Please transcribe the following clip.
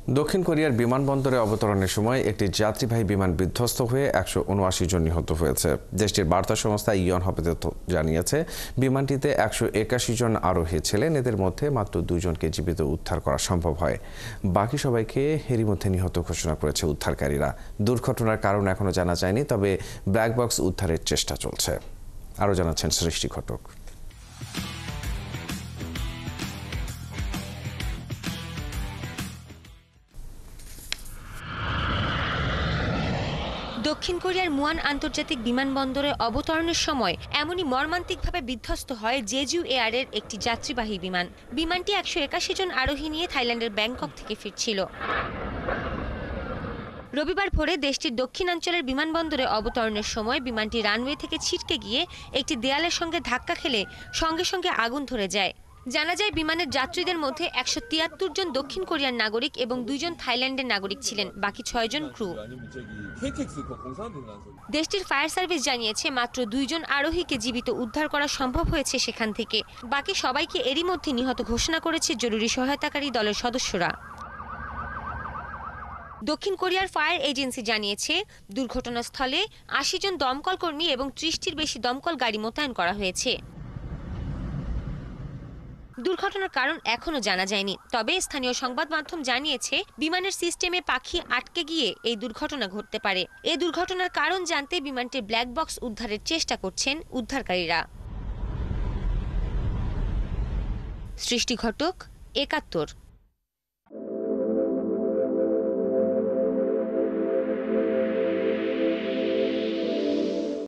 দক্ষিণ কোরিয়ার বিমানবন্দরে অবতরণের সময় একটি যাত্রীবাহী বিমান বিধ্বস্ত হয়ে ১৭৯ জন নিহত হয়েছে। দেশটির বার্তা সংস্থা ইয়নহপে জানিয়েছে, বিমানটিতে ১৮১ জন আরোহী ছিলেন। এদের মধ্যে মাত্র ২ জনকে জীবিত উদ্ধার করা সম্ভব হয়। বাকি সবাইকে এরই মধ্যে নিহত ঘোষণা করেছে উদ্ধারকারীরা। দুর্ঘটনার কারণ এখনো জানা যায়নি, তবে ব্ল্যাক বক্স উদ্ধারের চেষ্টা চলছে। আরও জানাচ্ছেন সৃষ্টি ঘটক। দক্ষিণ কোরিয়ার মুয়ান আন্তর্জাতিক বিমানবন্দরে অবতরণের সময় এমনই মর্মান্তিকভাবে বিধ্বস্ত হয় জেজু এয়ারের একটি যাত্রীবাহী বিমান। বিমানটি ১৮১ জন আরোহী নিয়ে থাইল্যান্ডের ব্যাংকক থেকে ফিরছিল। রবিবার ভোরে দেশটির দক্ষিণাঞ্চলের বিমানবন্দরে অবতরণের সময় বিমানটি রানওয়ে থেকে ছিটকে গিয়ে একটি দেয়ালের সঙ্গে ধাক্কা খেলে সঙ্গে সঙ্গে আগুন ধরে যায়। জানা যায়, বিমানের যাত্রীদের মধ্যে ১৭৩ জন দক্ষিণ কোরিয়ার নাগরিক এবং ২ জন থাইল্যান্ডের নাগরিক ছিলেন, বাকি ৬ জন ক্রু। দেশটির ফায়ার সার্ভিস জানিয়েছে, মাত্র ২ জন আরোহীকে জীবিত উদ্ধার করা সম্ভব হয়েছে সেখান থেকে। বাকি সবাইকে এরই মধ্যে নিহত ঘোষণা করেছে জরুরি সহায়তাকারী দলের সদস্যরা। দক্ষিণ কোরিয়ার ফায়ার এজেন্সি জানিয়েছে, দুর্ঘটনাস্থলে ৮০ জন দমকল কর্মী এবং ৩০টির বেশি দমকল গাড়ি মোতায়েন করা হয়েছে। দুর্ঘটনার কারণ এখনো জানা যায়নি, তবে স্থানীয় সংবাদ মাধ্যম জানিয়েছে বিমানের সিস্টেমে পাখি আটকে গিয়ে এই দুর্ঘটনা ঘটতে পারে। এই দুর্ঘটনার কারণ জানতে বিমানটির ব্ল্যাক বক্স উদ্ধারের চেষ্টা করছেন উদ্ধারকারীরা। সৃষ্টি ঘটক, ৭১।